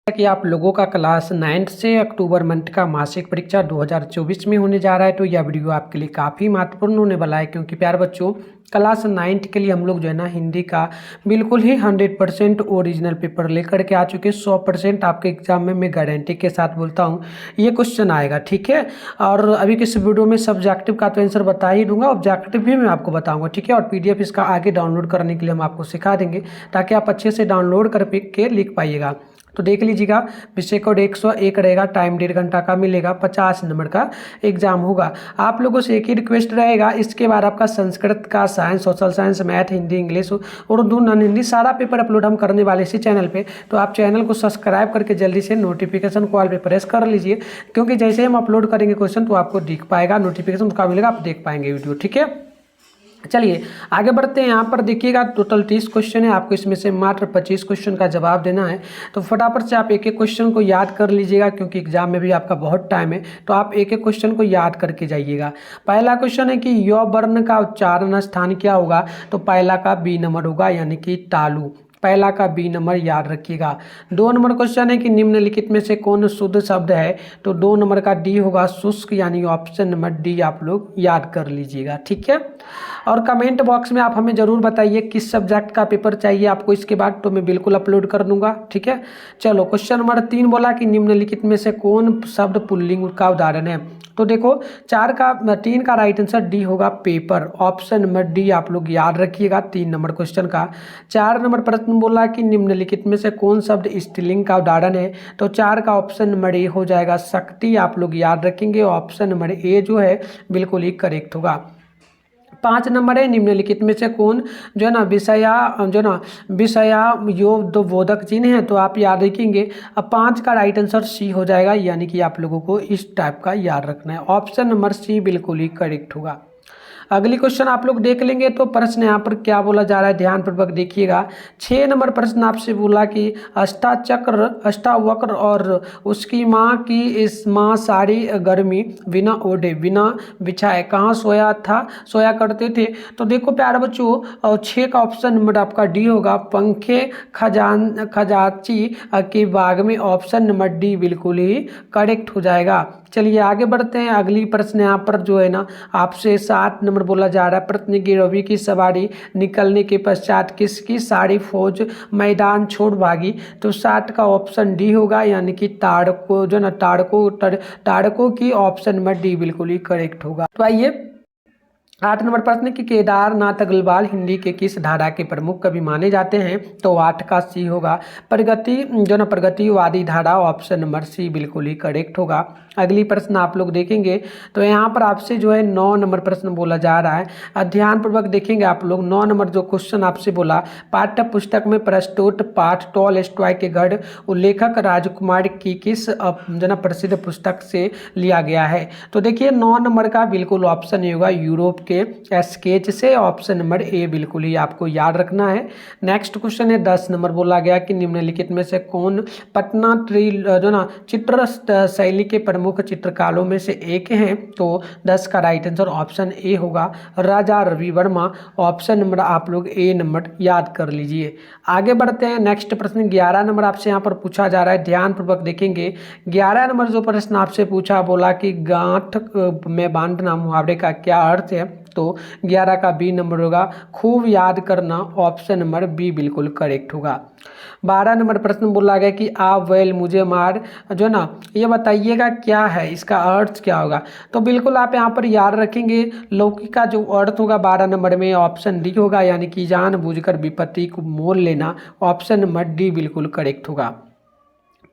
कि आप लोगों का क्लास 9th से अक्टूबर मंथ का मासिक परीक्षा 2024 में होने जा रहा है। तो यह वीडियो आपके लिए काफ़ी महत्वपूर्ण होने वाला है, क्योंकि प्यारे बच्चों क्लास 9th के लिए हम लोग जो है ना हिंदी का बिल्कुल ही 100% ओरिजिनल पेपर लेकर के आ चुके हैं। 100% आपके एग्जाम में मैं गारंटी के साथ बोलता हूँ ये क्वेश्चन आएगा, ठीक है। और अभी किस वीडियो में सब्जेक्टिव का तो आंसर बता ही दूंगा, ऑब्जेक्टिव भी मैं आपको बताऊंगा, ठीक है। और पीडीएफ इसका आगे डाउनलोड करने के लिए हम आपको सिखा देंगे, ताकि आप अच्छे से डाउनलोड करके लिख पाइएगा। तो देख लीजिएगा, विषय कोड 101 रहेगा, टाइम 1.5 घंटा का मिलेगा, 50 नंबर का एग्जाम होगा। आप लोगों से एक ही रिक्वेस्ट रहेगा, इसके बाद आपका संस्कृत का, science, social science, math, Hindi, English, Urdu, non Hindi सारा पेपर अपलोड हम करने वाले इसी चैनल पे। तो आप चैनल को सब्सक्राइब करके जल्दी से नोटिफिकेशन कॉल पे प्रेस कर लीजिए, क्योंकि जैसे हम अपलोड करेंगे क्वेश्चन तो आपको दिख पाएगा, नोटिफिकेशन उसका मिलेगा, आप देख पाएंगे वीडियो, ठीक है। चलिए आगे बढ़ते हैं। यहाँ पर देखिएगा टोटल 30 क्वेश्चन है, आपको इसमें से मात्र 25 क्वेश्चन का जवाब देना है। तो फटाफट से आप एक एक क्वेश्चन को याद कर लीजिएगा, क्योंकि एग्जाम में भी आपका बहुत टाइम है। तो आप एक एक क्वेश्चन को याद करके जाइएगा। पहला क्वेश्चन है कि य वर्ण का उच्चारण स्थान क्या होगा। तो पहला का बी नंबर होगा, यानी कि तालु। पहला का बी नंबर याद रखिएगा। 2 नंबर क्वेश्चन है कि निम्नलिखित में से कौन शुद्ध शब्द है। तो 2 नंबर का डी होगा शुष्क, यानी ऑप्शन नंबर डी आप लोग याद कर लीजिएगा, ठीक है। और कमेंट बॉक्स में आप हमें ज़रूर बताइए किस सब्जेक्ट का पेपर चाहिए आपको इसके बाद, तो मैं बिल्कुल अपलोड कर दूंगा, ठीक है। चलो क्वेश्चन नंबर 3 बोला कि निम्नलिखित में से कौन शब्द पुल्लिंग का उदाहरण है। तो देखो 3 का राइट आंसर डी होगा, पेपर। ऑप्शन नंबर डी आप लोग याद रखिएगा 3 नंबर क्वेश्चन का। 4 नंबर प्रश्न बोला कि निम्नलिखित में से कौन शब्द स्त्रीलिंग का उदाहरण है। तो 4 का ऑप्शन नंबर ए हो जाएगा, शक्ति। आप लोग याद रखेंगे, ऑप्शन नंबर ए जो है बिल्कुल ही करेक्ट होगा। 5 नंबर है निम्नलिखित में से कौन जो है ना विषया योग बोधक चिन्ह है। तो आप याद रखेंगे, अब 5 का राइट आंसर सी हो जाएगा, यानी कि आप लोगों को इस टाइप का याद रखना है। ऑप्शन नंबर सी बिल्कुल ही करेक्ट होगा। अगली क्वेश्चन आप लोग देख लेंगे। तो प्रश्न यहाँ पर क्या बोला जा रहा है, ध्यानपूर्वक देखिएगा। 6 नंबर प्रश्न आपसे बोला कि अष्टावक्र और उसकी माँ की इस माँ सारी गर्मी बिना ओढ़े बिना बिछाए कहाँ सोया करते थे। तो देखो प्यारे बच्चों, और 6 का ऑप्शन नंबर आपका डी होगा, पंखे खजाची के बाग में। ऑप्शन नंबर डी बिल्कुल ही करेक्ट हो जाएगा। चलिए आगे बढ़ते हैं। अगली प्रश्न यहाँ पर जो है ना आपसे 7 नंबर बोला जा रहा है, प्रश्न की रवि की सवारी निकलने के पश्चात किसकी सारी फौज मैदान छोड़ भागी। तो 7 का ऑप्शन डी होगा, यानी कि ताड़को जो ना ताड़को की। ऑप्शन नंबर डी बिल्कुल ही करेक्ट होगा। तो आइए 8 नंबर प्रश्न कि केदारनाथ अग्रवाल हिंदी के किस धारा के प्रमुख कवि माने जाते हैं। तो 8 का सी होगा, प्रगतिवादी धारा। ऑप्शन नंबर सी बिल्कुल ही करेक्ट होगा। अगली प्रश्न आप लोग देखेंगे, तो यहाँ पर आपसे जो है 9 नंबर प्रश्न बोला जा रहा है। ध्यानपूर्वक देखेंगे आप लोग। 9 नंबर जो क्वेश्चन आपसे बोला, पाठ्य पुस्तक में प्रस्तुत पाठ टॉलस्टॉय के गढ़ उल्लेखक राजकुमार की किस प्रसिद्ध पुस्तक से लिया गया है। तो देखिए 9 नंबर का बिल्कुल ऑप्शन होगा, यूरोप के स्केच से। ऑप्शन नंबर ए बिल्कुल ही आपको याद रखना है। नेक्स्ट क्वेश्चन है 10 नंबर बोला गया कि निम्नलिखित में से कौन पटना चित्र शैली के प्रमुख चित्रकारों में से एक हैं। तो 10 का राइट आंसर ऑप्शन ए होगा, राजा रवि वर्मा। ऑप्शन नंबर आप लोग ए नंबर याद कर लीजिए। आगे बढ़ते हैं। नेक्स्ट प्रश्न 11 नंबर आपसे यहाँ पर पूछा जा रहा है, ध्यानपूर्वक देखेंगे। 11 नंबर जो प्रश्न आपसे पूछा, बोला कि गांठ में बांधना मुहावरे का क्या अर्थ है। तो 11 का बी नंबर होगा, खूब याद करना। ऑप्शन नंबर बी बिल्कुल करेक्ट होगा। 12 नंबर प्रश्न बोला गया कि आप बैल मुझे मार जो ना, ये बताइएगा क्या है, इसका अर्थ क्या होगा। तो बिल्कुल आप यहाँ पर याद रखेंगे, लौकी का जो अर्थ होगा 12 नंबर में ऑप्शन डी होगा, यानी कि जानबूझकर विपत्ति को मोल लेना। ऑप्शन नंबर डी बिल्कुल करेक्ट होगा।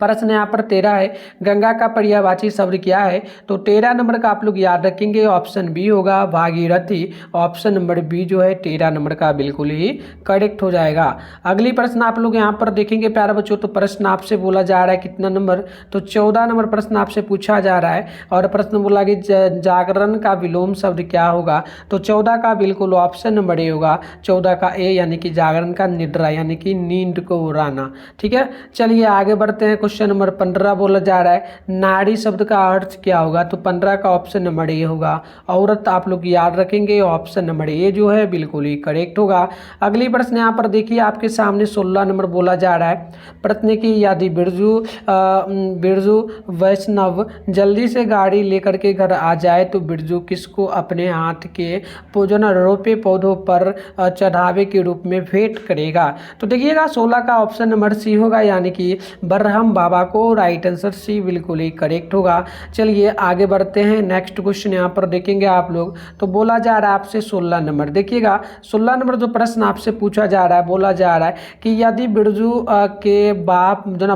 प्रश्न यहाँ पर 13 है, गंगा का पर्यायवाची शब्द क्या है। तो 13 नंबर का आप लोग याद रखेंगे, ऑप्शन बी होगा, भागीरथी। ऑप्शन नंबर बी जो है 13 नंबर का बिल्कुल ही करेक्ट हो जाएगा। अगली प्रश्न आप लोग यहाँ पर देखेंगे प्यारे बच्चों। तो प्रश्न आपसे बोला जा रहा है कितना नंबर, तो 14 नंबर प्रश्न आपसे पूछा जा रहा है। और प्रश्न बोला कि जागरण का विलोम शब्द क्या होगा। तो 14 का बिल्कुल ऑप्शन नंबर ए होगा, 14 का ए, यानी कि जागरण का निद्रा, यानी कि नींद को उड़ाना, ठीक है। चलिए आगे बढ़ते हैं। क्वेश्चन नंबर 15 बोला जा रहा है नारी शब्द का अर्थ क्या होगा, तो 15 का ऑप्शन नंबर ए होगा। औरत आप लोग याद रखेंगे, ऑप्शन नंबर ए जो है बिल्कुल ही करेक्ट होगा। अगली प्रश्न यहाँ पर देखिए आपके सामने 16 नंबर बोला जा रहा है। प्रश्न की यदि बिरजू वैष्णव जल्दी से गाड़ी लेकर के घर आ जाए तो बिरजू किसको अपने हाथ के रोपे पौधों पर चढ़ावे के रूप में भेंट करेगा। तो देखिएगा 16 का ऑप्शन नंबर सी होगा, यानी कि बरहम बाबा को। राइट आंसर सी बिल्कुल ही करेक्ट होगा। चलिए आगे बढ़ते हैं। नेक्स्ट क्वेश्चन यहाँ पर देखेंगे आप लोग, तो बोला जा रहा है आपसे 16 नंबर। देखिएगा 16 नंबर जो प्रश्न आपसे पूछा जा रहा है, बोला जा रहा है कि यदि बिरजू के बाप जो ना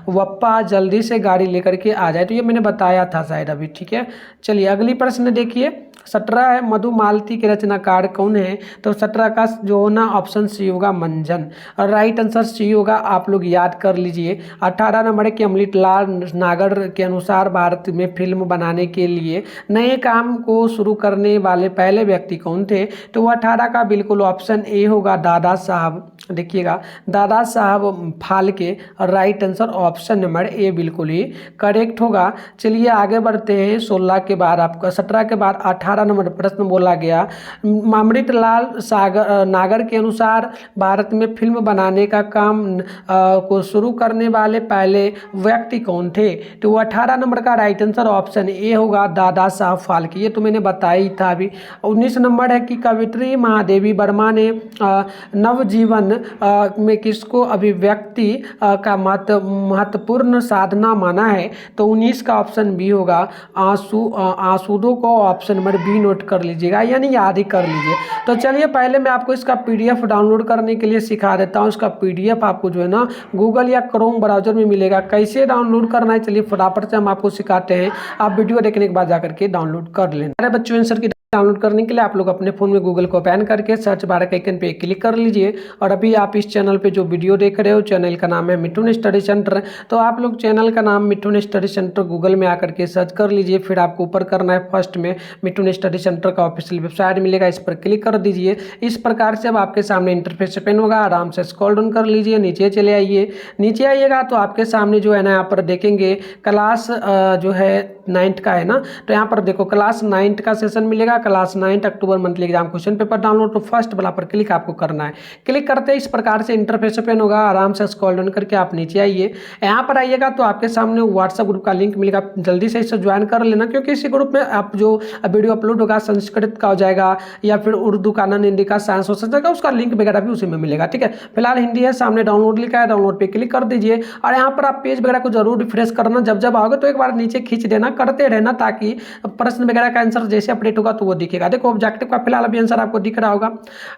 वप्पा जल्दी से गाड़ी लेकर के आ जाए, तो ये मैंने बताया था शायद अभी, ठीक है। चलिए अगली प्रश्न देखिए 17 है, मधुमालती के रचनाकार कौन है, तो 17 का जो होना ऑप्शन सी होगा मंजन, और राइट आंसर सी होगा। आप लोग याद कर लीजिए। 18 नंबर के अमृतलाल नागर के अनुसार भारत में फिल्म बनाने के लिए नए काम को शुरू करने वाले पहले व्यक्ति कौन थे, तो वो 18 का बिल्कुल ऑप्शन ए होगा, दादा साहब। देखिएगा दादा साहब फाल्के, और right answer option number A बिल्कुल ही करेक्ट होगा। चलिए आगे बढ़ते हैं। 16 के बाद आपका 17 के बाद 18 नंबर प्रश्न बोला गया अमृतलाल नागर के अनुसार भारत में फिल्म बनाने का काम को शुरू करने वाले पहले व्यक्ति कौन थे, तो वो 18 नंबर का राइट आंसर ऑप्शन ए होगा, दादा साहब फाल्के। ये तो मैंने बताया ही था अभी। 19 नंबर है कि कवित्री महादेवी वर्मा ने नवजीवन में किसको अभिव्यक्ति का महत्वपूर्ण साधना माना है, तो 19 का ऑप्शन बी होगा, आंसुदों को ऑप्शन नंबर बी नोट कर लीजिएगा, यानी याद ही कर लीजिए। तो चलिए पहले मैं आपको इसका पीडीएफ डाउनलोड करने के लिए सिखा देता हूँ। इसका पीडीएफ आपको जो है ना गूगल या क्रोम ब्राउजर में मिलेगा। कैसे डाउनलोड करना है चलिए फटाफट से हम आपको सिखाते हैं। आप वीडियो देखने के बाद जाकर के डाउनलोड कर लेना। अरे बच्चों आंसर की डाउनलोड करने के लिए आप लोग अपने फ़ोन में गूगल को ओपन करके सर्च बार के आइकन पे क्लिक कर लीजिए। और अभी आप इस चैनल पे जो वीडियो देख रहे हो, चैनल का नाम है मिठुन स्टडी सेंटर। तो आप लोग चैनल का नाम मिठुन स्टडी सेंटर गूगल में आकर के सर्च कर लीजिए। फिर आपको ऊपर करना है फर्स्ट में मिठुन स्टडी सेंटर का ऑफिशियल वेबसाइट मिलेगा, इस पर क्लिक कर दीजिए। इस प्रकार से अब आपके सामने इंटरफेस ओपन होगा। आराम से स्क्रॉल डाउन कर लीजिए, नीचे चले आइए। नीचे आइएगा तो आपके सामने जो है ना यहाँ पर देखेंगे क्लास जो है 9th का है ना, तो यहाँ पर देखो क्लास 9th का सेशन मिलेगा। Class 9 October monthly exam question paper download, तो फर्स्ट वाला पर क्लिक आपको करना है। क्लिक करते ही इस प्रकार से इंटरफेस ओपन होगा। आराम से स्क्रॉल डाउन करके आप नीचे आइए। यहाँ पर आइएगा तो आपके सामने व्हाट्सएप ग्रुप का लिंक मिलेगा, जल्दी से इसे ज्वाइन कर लेना, क्योंकि इसी ग्रुप में आप जो वीडियो अपलोड होगा संस्कृत का हो जाएगा या फिर उर्दू का, हिंदी का, साइंस हो सकता है, उसका लिंक वगैरह भी उसी में मिलेगा। ठीक है, फिलहाल हिंदी है, सामने डाउनलोड लिखा है, डाउनलोड पे क्लिक कर दीजिए। और यहाँ पर आप पेज वगैरह को जरूर रिफ्रेश करना, जब आओगे तो एक बार नीचे खींच देना, करते रहना, ताकि प्रश्न वगैरह का आंसर जैसे अपडेट होगा तो वो दिखेगा। देखो ऑब्जेक्टिव का फिलहाल अभी आंसर आपको दिख रहा होगा,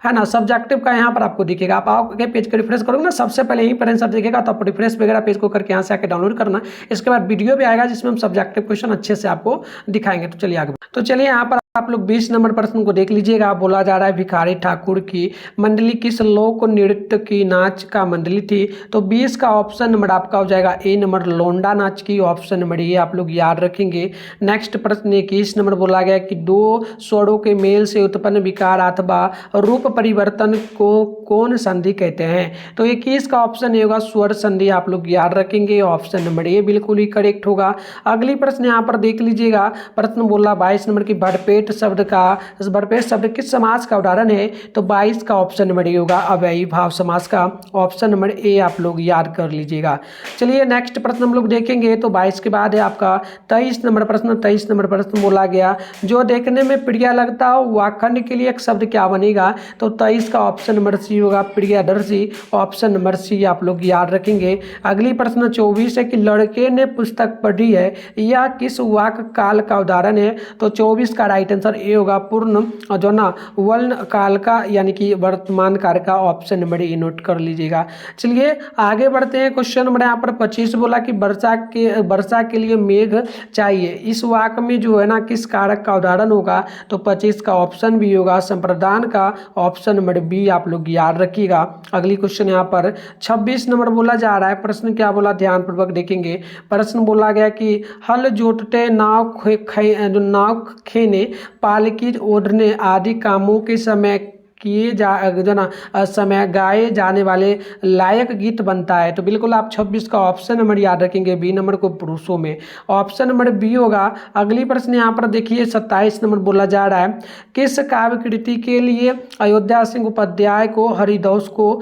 है ना। सब्जेक्टिव का यहाँ पर आपको दिखेगा। आप आओगे पेज को रिफ्रेश करोगे ना, सबसे पहले यहीं पर आंसर दिखेगा, तो आप रिफ्रेश वगैरह पेज को करके यहाँ से आके डाउनलोड करना। इसके बाद वीडियो भी आएगा जिसमें हम सब्जेक्टिव क्वेश्चन अच्छे से आपको दिखाएंगे। तो चलिए आगे। तो चलिए यहाँ पर आप लोग 20 नंबर प्रश्न को देख लीजिएगा। बोला जा रहा है भिखारी ठाकुर की मंडली किस लोक नृत्य की नाच का मंडली थी, तो 20 का ऑप्शन नंबर आपका हो जाएगा ए नंबर, लोंडा नाच की, ऑप्शन नंबर ये आप लोग याद रखेंगे। नेक्स्ट प्रश्न 21 नंबर बोला गया कि दो स्वरों के मेल से उत्पन्न विकार अथवा रूप परिवर्तन को कौन संधि कहते हैं, तो 21 का ऑप्शन ये होगा, स्वर संधि। आप लोग याद रखेंगे, ऑप्शन नंबर ये बिल्कुल ही करेक्ट होगा। अगली प्रश्न यहाँ पर देख लीजिएगा। प्रश्न बोला 22 नंबर की भरपेट शब्द का, भरपेट शब्द किस समास का उदाहरण है, तो 22 का ऑप्शन नंबर ये होगा, अव्ययी भाव समास का, ऑप्शन नंबर ए आप लोग याद कर लीजिएगा। चलिए नेक्स्ट प्रश्न हम लोग देखेंगे। तो 22 के बाद है आपका 23 नंबर प्रश्न। 23 नंबर प्रश्न बोला गया जो देखने में प्रिय लगता हो वाक्खंड के लिए एक शब्द क्या बनेगा, तो 23 का ऑप्शन नंबर सी होगा, प्रियदर्शी, ऑप्शन नंबर सी आप लोग याद रखेंगे। अगली प्रश्न 24 है कि लड़के ने पुस्तक पढ़ी है, यह किस वाक्य काल का उदाहरण है, तो 24 का राइट आंसर ए होगा, पूर्ण जो ना वर्ण काल का, यानी कि वर्तमान काल का, ऑप्शन नंबर ए नोट कर लीजिएगा। चलिए आगे बढ़ते हैं। क्वेश्चन नंबर यहाँ पर 25 बोला कि वर्षा के लिए मेघ चाहिए, इस वाक्य में जो है ना किस कारक का उदाहरण होगा, तो 25 का ऑप्शन बी होगा, संप्रदान का, ऑप्शन नंबर बी आप लोग याद रखिएगा। अगली क्वेश्चन यहाँ पर 26 नंबर बोला जा रहा है। प्रश्न क्या बोला, ध्यानपूर्वक देखेंगे। प्रश्न बोला गया कि हल जोतते, नाव खेने, पालकी ओढ़ने आदि कामों के समय किए जो ना समय गाए जाने वाले लायक गीत बनता है। तो बिल्कुल आप 26 का ऑप्शन नंबर याद रखेंगे, बी नंबर को पुरुषों में। ऑप्शन नंबर बी होगा। अगली प्रश्न यहाँ पर देखिए 27 नंबर बोला जा रहा है, किस काव्य कृति के लिए अयोध्या सिंह उपाध्याय को हरिदास को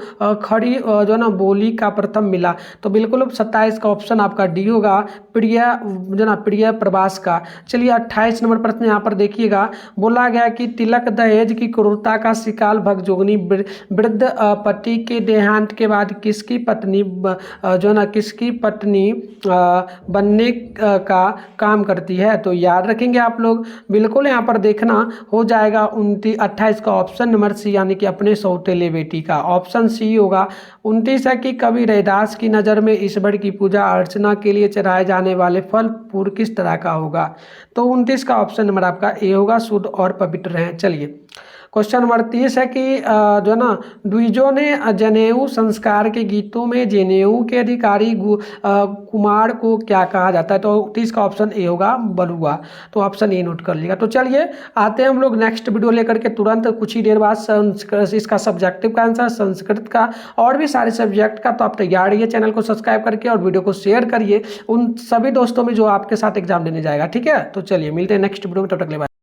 खड़ी जो ना बोली का प्रथम मिला। तो बिल्कुल 27 का ऑप्शन आपका डी होगा, प्रिय जो ना प्रिय प्रवास का। चलिए 28 नंबर प्रश्न यहाँ पर देखिएगा, बोला गया कि तिलक दहेज की क्रूरता का शिकार भगजोगनी वृद्ध पति के देहांत के बाद किसकी पत्नी जो ना किसकी पत्नी बनने का काम करती है। तो याद रखेंगे आप लोग, बिल्कुल यहाँ पर देखना हो जाएगा 28 का ऑप्शन नंबर सी, यानी कि अपने सौतेले बेटी का। ऑप्शन सी होगा। 29 है कि कवि रैदास की नज़र में ईश्वर की पूजा अर्चना के लिए चढ़ाए जाने वाले फल फूल किस तरह का होगा। तो 29 का ऑप्शन नंबर आपका ए होगा, शुद्ध और पवित्र हैं। चलिए क्वेश्चन नंबर 30 है कि जो ना द्विजों ने जनेऊ संस्कार के गीतों में जनेऊ के अधिकारी कुमार को क्या कहा जाता है। तो 30 का ऑप्शन ए होगा, बलुआ। तो ऑप्शन ए नोट कर लिएगा। तो चलिए आते हैं हम लोग नेक्स्ट वीडियो लेकर के तुरंत कुछ ही देर बाद इसका सब्जेक्टिव का आंसर, संस्कृत का और भी सारे सब्जेक्ट का। तो आप तैयार रहिए, चैनल को सब्सक्राइब करके और वीडियो को शेयर करिए उन सभी दोस्तों में जो आपके साथ एग्जाम देने जाएगा। ठीक है, तो चलिए मिलते हैं नेक्स्ट वीडियो में, तब तक के लिए बाय।